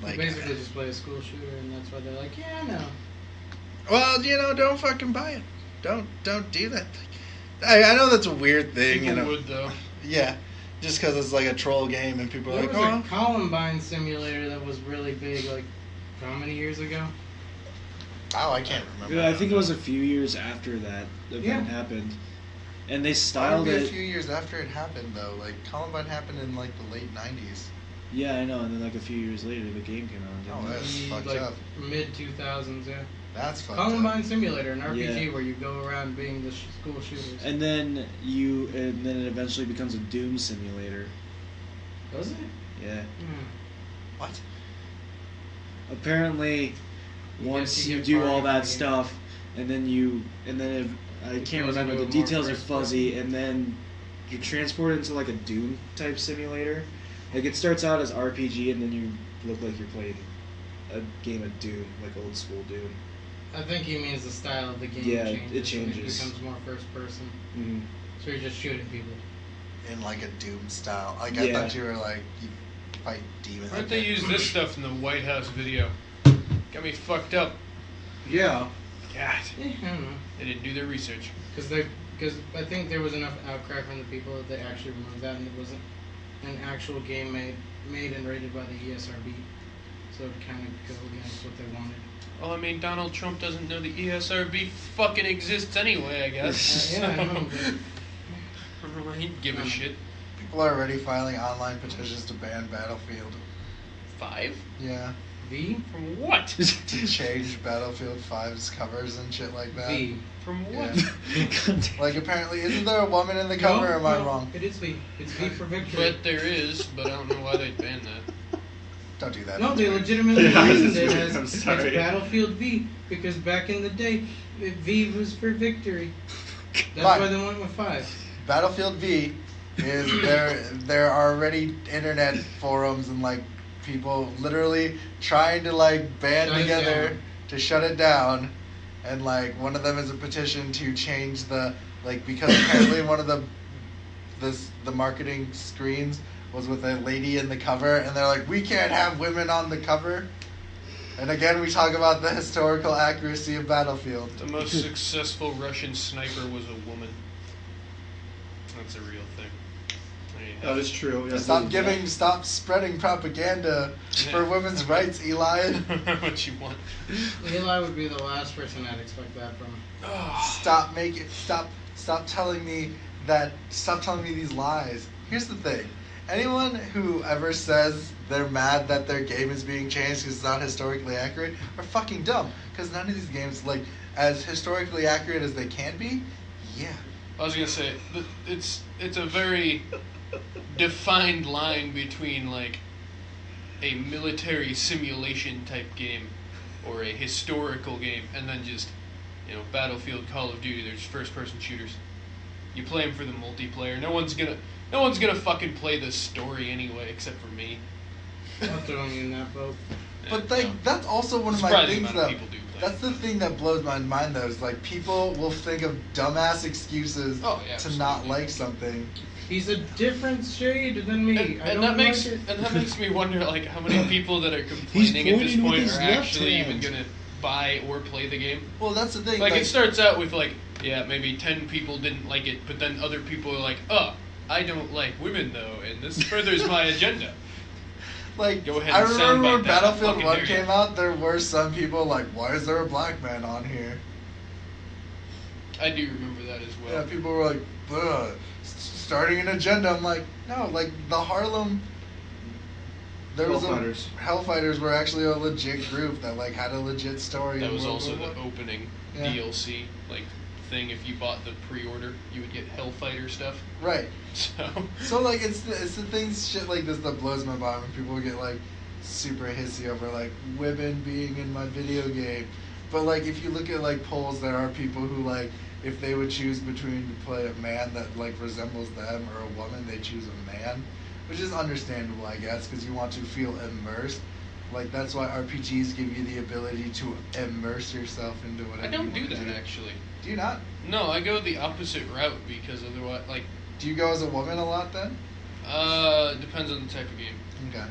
They Like, basically just play a school shooter, and that's why they're like, yeah, I know. well, don't fucking buy it. Don't do that. I know that's a weird thing, People would, though. Yeah, just because it's like a troll game and people are There like, was oh. a Columbine simulator that was really big, like, how many years ago? Oh, I can't remember. Yeah, I think it was a few years after that event Yeah. happened, and they Styled styled a it. few years after it happened, though. Like, Columbine happened in, like, the late 90s. Yeah, I know. And then like a few years later, the game came out. Oh, didn't it? that's fucked like up. mid 2000s, yeah. That's fucked Columbine up. Simulator, an RPG Yeah. where you go around being the school shooters. And then it eventually becomes a Doom simulator. Was it? Yeah. Hmm. What? Apparently, You once get- you you get do far all into the that game. stuff, and then I It can't goes remember, into the a more details are first fuzzy, person. and then you're transported into like a Doom type simulator. Like it starts out as RPG, and then you look like you're playing a game of Doom, like old school Doom. I think he means the style of the game Yeah, changes. it changes. It becomes more first person. Mm-hmm. So you're just shooting people. In, like, a Doom style. Like, I Yeah. thought you were, like, you fight demons. Why don't they use this stuff in the White House video? Got me fucked up. Yeah. God. Yeah, I don't know. They didn't do their research. Because I think there was enough outcry from the people that they actually removed that, and it wasn't an actual game made and rated by the ESRB. So it kind of goes against what they wanted. Well, I mean, Donald Trump doesn't know the ESRB fucking exists anyway, I guess. Yeah, I know. He didn't give a shit. People are already filing online petitions to ban Battlefield. 5? Yeah. V? From what? To change Battlefield 5's covers and shit like that. V. From what? Yeah. Like, apparently, isn't there a woman in the cover, or am I wrong? It is V. It's V for victory. But there is, but I don't know why they'd ban that. Don't do that. No, they legitimately Yeah, reasoned it I'm as sorry. it's Battlefield V because back in the day, V was for victory. That's Fine. why they went with 5. Battlefield V is there are already internet forums and like people literally trying to like band Shut it together down. to shut it down, and like one of them is a petition to change the like because apparently one of the marketing screens was with a lady in the cover, and they're like, we can't have women on the cover. And again, we talk about the historical accuracy of Battlefield. The most successful Russian sniper was a woman. That's a real thing. There you That have is true. Yeah. Stop spreading propaganda for Yeah. women's rights, Eli. it. What you want. Eli would be the last person I'd expect that from. Stop telling me these lies. Here's the thing. anyone who ever says they're mad that their game is being changed because it's not historically accurate are fucking dumb. Because none of these games, like, as historically accurate as they can be, yeah. I was gonna say it's a very defined line between like a military simulation type game or a historical game, and then just Battlefield, Call of Duty. There's first-person shooters. You play them for the multiplayer. No one's gonna fucking play the story anyway, except for me. I'll throw you in that boat. But like that's also one of my Surprising things amount of though. people do play. That's the thing that blows my mind though, is like people will think of dumbass excuses Oh, yeah, to not absolutely. like something. He's a different shade than me. I And don't that makes like it. and that makes me wonder like how many people that are complaining at this pointing with point his are left actually hand. even gonna buy or play the game. Well, that's the thing. Like it starts out with like, yeah, maybe 10 people didn't like it, but then other people are like, oh, I don't like women though, and this furthers my agenda. Like, Go ahead I and remember when soundbite that. Battlefield Fucking 1 dare you. came out, there were some people like, why is there a black man on here? I do remember that as well. Yeah, people were like, ugh, starting an agenda. I'm like, no, like, the Harlem... There was Hellfighters. Hellfighters were actually a legit group that, like, had a legit story. That in was World also War the I. opening Yeah. DLC like thing. If you bought the pre-order, you would get Hellfighter stuff. Right. So So, like, it's the things, shit like this that blows my mind when people get, like, super hissy over, like, women being in my video game. But, like, if you look at, like, polls, there are people who, like, if they would choose between to play a man that, like, resembles them or a woman, they choose a man. Which is understandable, I guess, because you want to feel immersed. Like, that's why RPGs give you the ability to immerse yourself into whatever I don't you do want that to actually. Do you not? No, I go the opposite route because otherwise, like, Do you go as a woman a lot, then? depends on the type of game. Okay.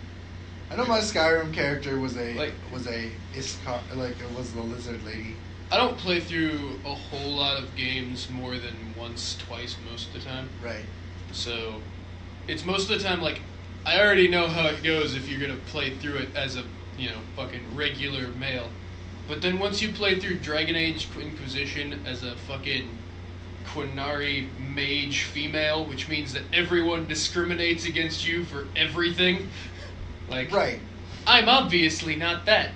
I know my Skyrim character was a Like- Iskar, like it was the lizard lady. I don't play through a whole lot of games more than once, twice most of the time. Right. So, it's most of the time like, I already know how it goes if you're gonna play through it as a, fucking regular male. But then once you play through Dragon Age Inquisition as a fucking Quinari mage female, which means that everyone discriminates against you for everything, like, Right. I'm obviously not that.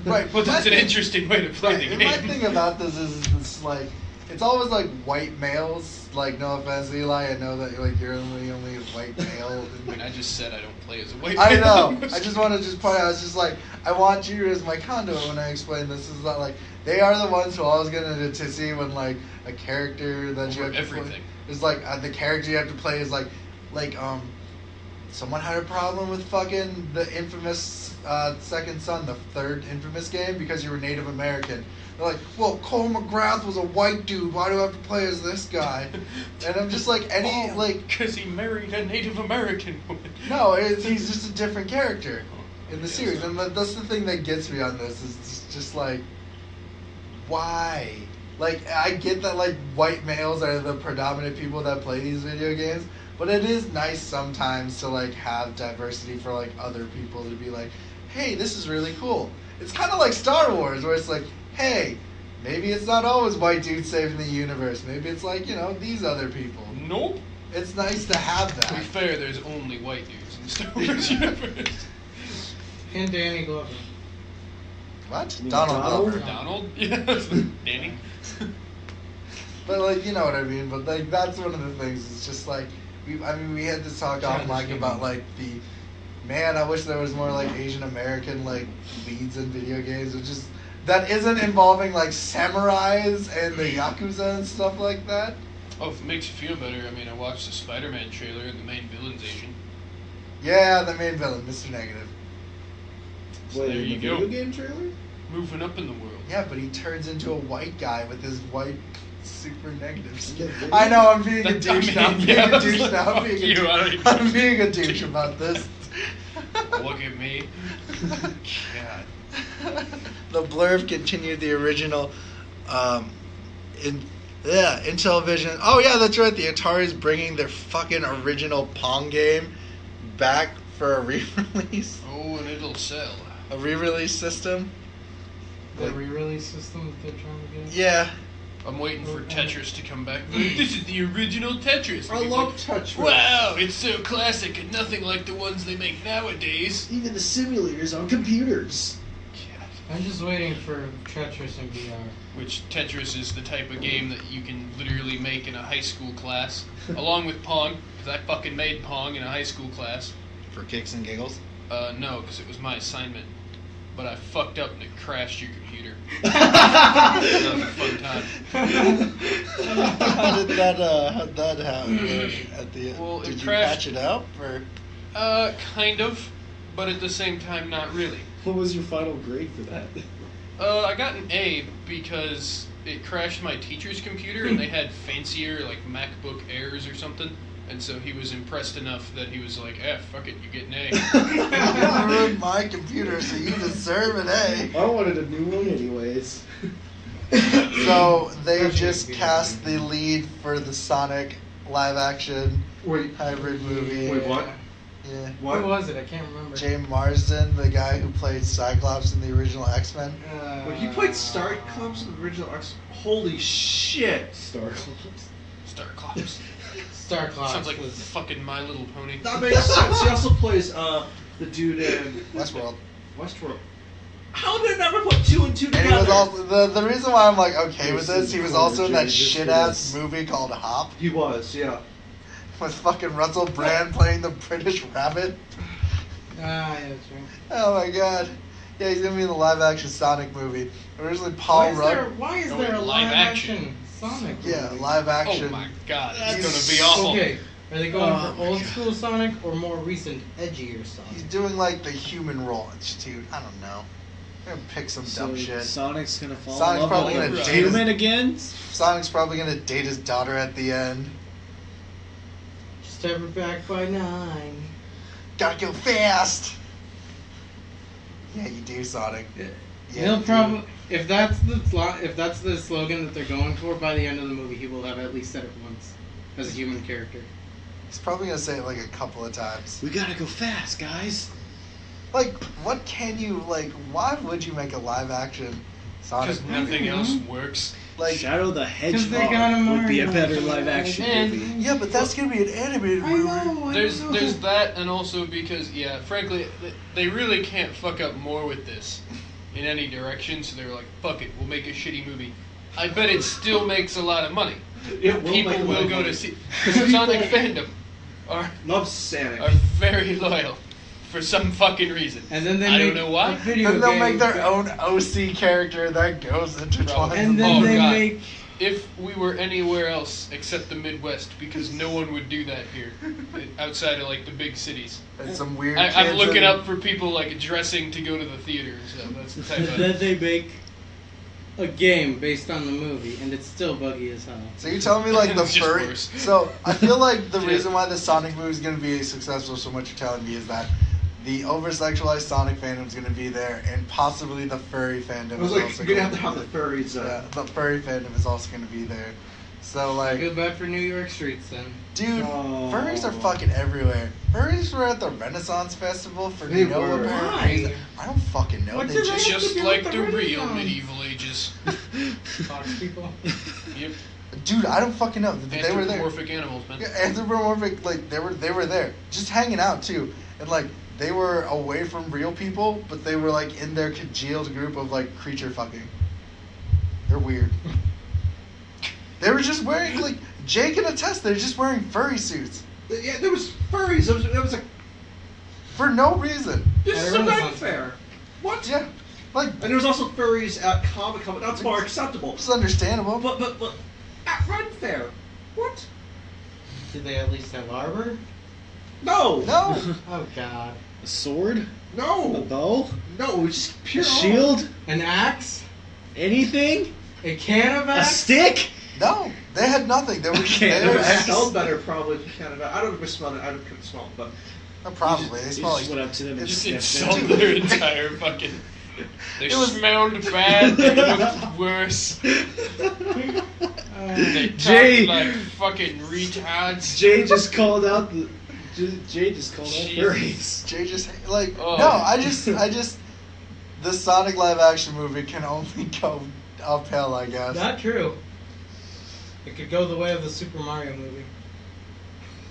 Right. But that's my an thing- interesting way to play Right. the And game. my thing about this is it's like it's always like white males. Like, no offense, Eli, I know that you're the only white male. I mean, I just said I don't play as a white I male. know. I just want to just point out. It's just like I want you as my conduit when I explain this. Is not like they are the ones who always get into tizzy when like a character that you Over have to play everything. is like the character you have to play is like someone had a problem with fucking the infamous Second Son, the third infamous game, because you were Native American. They're like, well, Cole McGrath was a white dude. Why do I have to play as this guy? And I'm just like, because he married a Native American woman. no, he's just a different character in the series, and that's the thing that gets me on this. Is just like, why? Like, I get that like white males are the predominant people that play these video games, but it is nice sometimes to like have diversity for like other people to be like, hey, this is really cool. It's kind of like Star Wars, where it's like, hey, maybe it's not always white dudes saving the universe. Maybe it's like these other people. Nope. It's nice to have To be that. fair, there's only white dudes in the Star Wars universe. And Danny Glover. What? You mean Donald Donald? Glover. Donald? Yes. Danny. But like, you know what I mean. But like, that's one of the things. It's just like, we had this talk off mic about like the, man, I wish there was more like Asian American like leads in video games, which is that isn't involving like samurais and the yakuza and stuff like that. Oh, if it makes you feel better, I mean, I watched the Spider-Man trailer and the main villain's Asian. Yeah, the main villain, Mr. Negative. So Wait, there in you the go. video game trailer? Moving up in the world. Yeah, but he turns into a white guy with his white super negative skin. Yeah, I know, I'm being a That- douche I now. mean, I'm being yeah, a douche like, now. fuck you, I don't even- I'm being a douche about this. Look at me. God. The blurb continued the original Intellivision. Oh yeah, that's right. The Atari's bringing their fucking original Pong game back for a re-release. Oh, and it'll sell. A re-release system. The re-release system that they're trying to get. Yeah. I'm waiting for Tetris to come back. This is the original Tetris. I And he's love like, Tetris. Wow, it's so classic and nothing like the ones they make nowadays. Even the simulators on computers. I'm just waiting for Tetris in VR. Which Tetris is the type of game that you can literally make in a high school class, along with Pong, because I fucking made Pong in a high school class. For kicks and giggles. No, because it was my assignment. But I fucked up and it crashed your computer. How'd That was a fun time. how'd that happen at the end? Well, it Did you crashed- patch it up or? Kind of, but at the same time, not really. What was your final grade for that? I got an A because it crashed my teacher's computer and they had fancier, like, MacBook Airs or something. And so he was impressed enough that he was like, fuck it, you get an A. You ruined my computer, so you deserve an A. I wanted a new one anyways. So they Especially just if you cast don't the lead for the Sonic live-action Wait, hybrid movie. Wait, what? Yeah. What? Who was it? I can't remember. James Marsden, the guy who played Cyclops in the original X-Men. When he played Cyclops in the original X. Holy shit! Star Clubs. Starclops. Star Clops Sounds like was fucking My Little Pony. That makes sense. He also plays the dude in Westworld. Westworld. How did I never put two and two And together? he was also the reason why I'm like okay with Jason this. He was also in that Porter, just shit for ass this. movie called Hop He was, yeah. with fucking Russell Brand playing the British Rabbit. yeah, that's right. Oh my god. Yeah, he's gonna be in the live action Sonic movie. Originally Paul Rudd. Why is No, there a live live action. action Sonic? Yeah, movie? live action. Oh my god, He's it's gonna be awful. Okay, are they going Oh for my old God. school Sonic or more recent, edgier He's Sonic? doing like the human role. It's dude, I don't know. I'm gonna pick some So dumb shit. Sonic's gonna fall Sonic's in love probably with gonna a date his- human again? Sonic's probably gonna date his daughter at the end. Just have her back by 9. Gotta go fast. Yeah, you do, Sonic. Yeah, He'll you do. probably, if that's the slogan that they're going for, by the end of the movie, he will have at least said it once as a human character. He's probably gonna say it like a couple of times. We gotta go fast, guys. Like, what can you like? Why would you make a live action Sonic Because movie? nothing else works. Like, Shadow the they got Hedgehog him would be a Mario. better live action And- movie. yeah, but that's gonna be an animated I movie. know. There's that, and also because, frankly, they really can't fuck up more with this in any direction, so they were like, fuck it, we'll make a shitty movie. I bet it still makes a lot of money. It will People make a lot will of go money. to see. Because Sonic fandom are Loves Sonic. very loyal for some fucking reason. And then they I make don't know why. a video Then they'll game make their that- own OC character that goes intertwined. And then Oh, they God. make If we were anywhere else except the Midwest, because no one would do that here, outside of like the big cities. And some weird. I'm kids looking in- up for people like dressing to go to the theater. So that's the type and of. then they make a game based on the movie, and it's still buggy as hell. So you telling me like the It's just furry? worse. So I feel like the Yeah. reason why the Sonic movie is gonna be successful, so much you're telling me, is that the over-sexualized Sonic fandom is gonna be there, and possibly the furry fandom I is was like, also you're gonna gonna have to have the furries. Yeah, the furry fandom is also gonna be there. So I like, feel bad for New York streets then. dude, Oh. furries are fucking everywhere. Furries were at the Renaissance Festival for They no were. apparent Why? reason. I don't fucking know. What They did just they- Just to do like with the the real Renaissance? medieval ages. Fox people. Yep. dude, I don't fucking know. They were there. Anthropomorphic animals, man. Yeah, anthropomorphic, like they were there, just hanging out too, and like they were away from real people, but they were like in their congealed group of like creature fucking. They're weird. They were just wearing like Jake can attest. They're just wearing furry suits Yeah, there was furries. There was a. for no reason. This At is a a red Renaissance fair. What? Yeah, like And there was also furries at Comic Con, but that's more acceptable. it's understandable. But at Red Fair, what? Did they at least have arbor? No. No, Oh god. A sword? A No. bow? No. It was just pure. A shield? An axe? Anything? A can of A axe? stick? no, they had nothing. They were just Okay, It there. would have Axe. smelled better probably if you Canada. I don't ever smell it. I couldn't smell it, but Probably they You smell just like. went up to them and it's- sniffed Insult it. their entire fucking. They It was- smelled bad. They looked worse. They talked Jay- like fucking retards. Jay just called out the. Jay just called out Jesus. furries. Jay just like Oh. no, I just the Sonic live action movie can only go uphill, I guess. Not true. It could go the way of the Super Mario movie.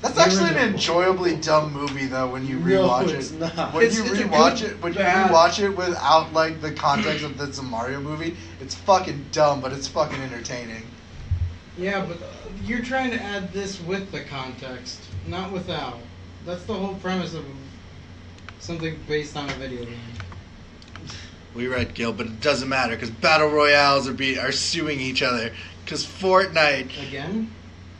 That's The actually an original. enjoyably dumb movie though when you No, rewatch it's it. not. When It's you a rewatch good it, when you bad- rewatch it without like the context of that's a Mario movie, it's fucking dumb, but it's fucking entertaining. Yeah, but you're trying to add this with the context, not without. That's the whole premise of something based on a video game. We read Gil, but it doesn't matter because battle royales are suing each other because Fortnite. Again?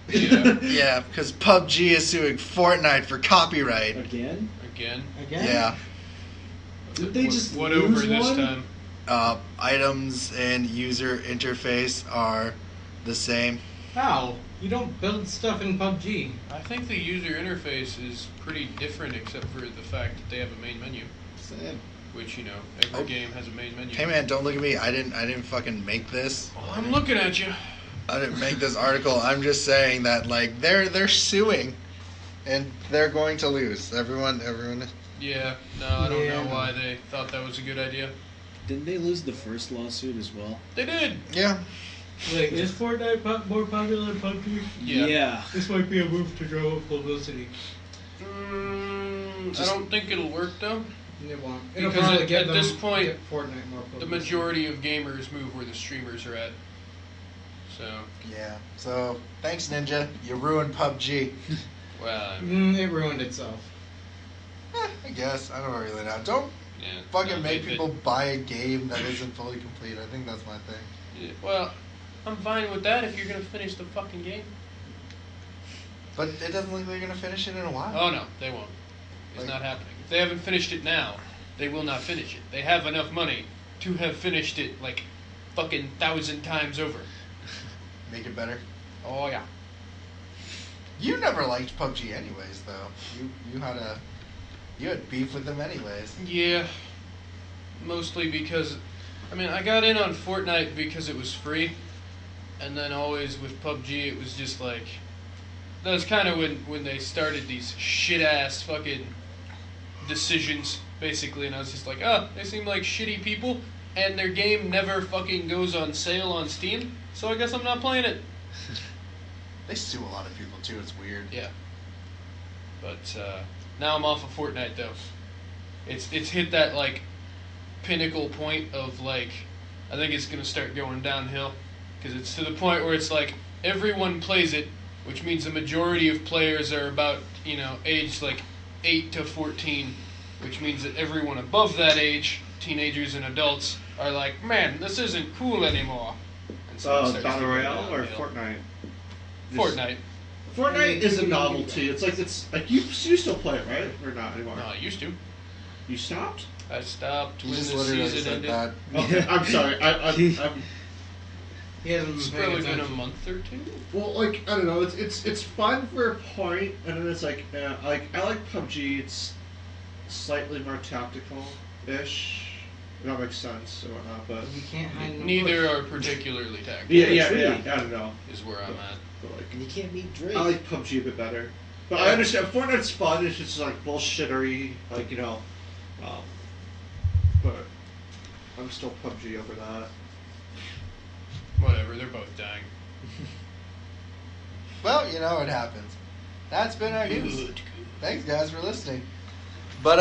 Yeah. Yeah, because PUBG is suing Fortnite for copyright. Again? Again. Again? Yeah. Did they just what lose over this one? time? Items and user interface are the same. How? You don't build stuff in PUBG. I think the user interface is pretty different, except for the fact that they have a main menu, Same. which every Oh. game has a main menu. Hey man, don't look at me. I didn't fucking make this. Well, I'm looking at you. I didn't make this article. I'm just saying that like they're suing, and they're going to lose. Everyone. Yeah. No, I don't Yeah. know why they thought that was a good idea. Didn't they lose the first lawsuit as well? They did. Yeah. Like, is Fortnite more popular than PUBG? Yeah. This might be a move to draw up publicity. I don't think it'll work though. It won't. It'll Because probably at get this them- point, get Fortnite more publicity. The majority of gamers move where the streamers are at. So, Yeah. So thanks, Ninja. You ruined PUBG. well, It ruined itself. I guess I don't really know. Don't yeah. fucking no, make they- people buy a game that isn't fully complete. I think that's my thing. Yeah, well, I'm fine with that if you're gonna finish the fucking game. But it doesn't look like they're gonna finish it in a while. Oh no, they won't. It's Like- not happening. If they haven't finished it now, they will not finish it. They have enough money to have finished it like fucking 1,000 times over. Make it better. Oh yeah. You never liked PUBG anyways, though. You had beef with them anyways. Yeah. Mostly because, I got in on Fortnite because it was free, and then always with PUBG it was just like, that was kind of when they started these shit ass fucking decisions basically, and I was just like, oh, they seem like shitty people, and their game never fucking goes on sale on Steam, so I guess I'm not playing it. They sue a lot of people too. It's weird. Yeah. But now I'm off of Fortnite though. It's hit that like pinnacle point of like, I think it's gonna start going downhill because it's to the point where it's like everyone plays it, which means the majority of players are about aged like 8 to 14, which means that everyone above that age, teenagers and adults, are like, man, this isn't cool anymore. And so it starts Battle to go Royale or downhill. Fortnite? Fortnite. Fortnite is a novelty. It's like you still play it, right? Or not anymore? No, I used to. You stopped? I stopped You when just the literally season said ended. that. Okay, I'm sorry. I'm He hasn't It's been probably paying been a attention. month or two. well, like I don't know. It's fun for a point, and then it's like I like PUBG. It's slightly more tactical-ish. If that makes sense or whatnot, but You can't hide in the Neither bush. are particularly tactical. yeah. I don't know. Is where I'm at. But like And you can't beat Drake. I like PUBG a bit better. But I understand Fortnite's fun. It's just like bullshittery, like but I'm still PUBG over that. Whatever, they're both dying. Well, it happens. That's been our news. Good. Thanks, guys, for listening. But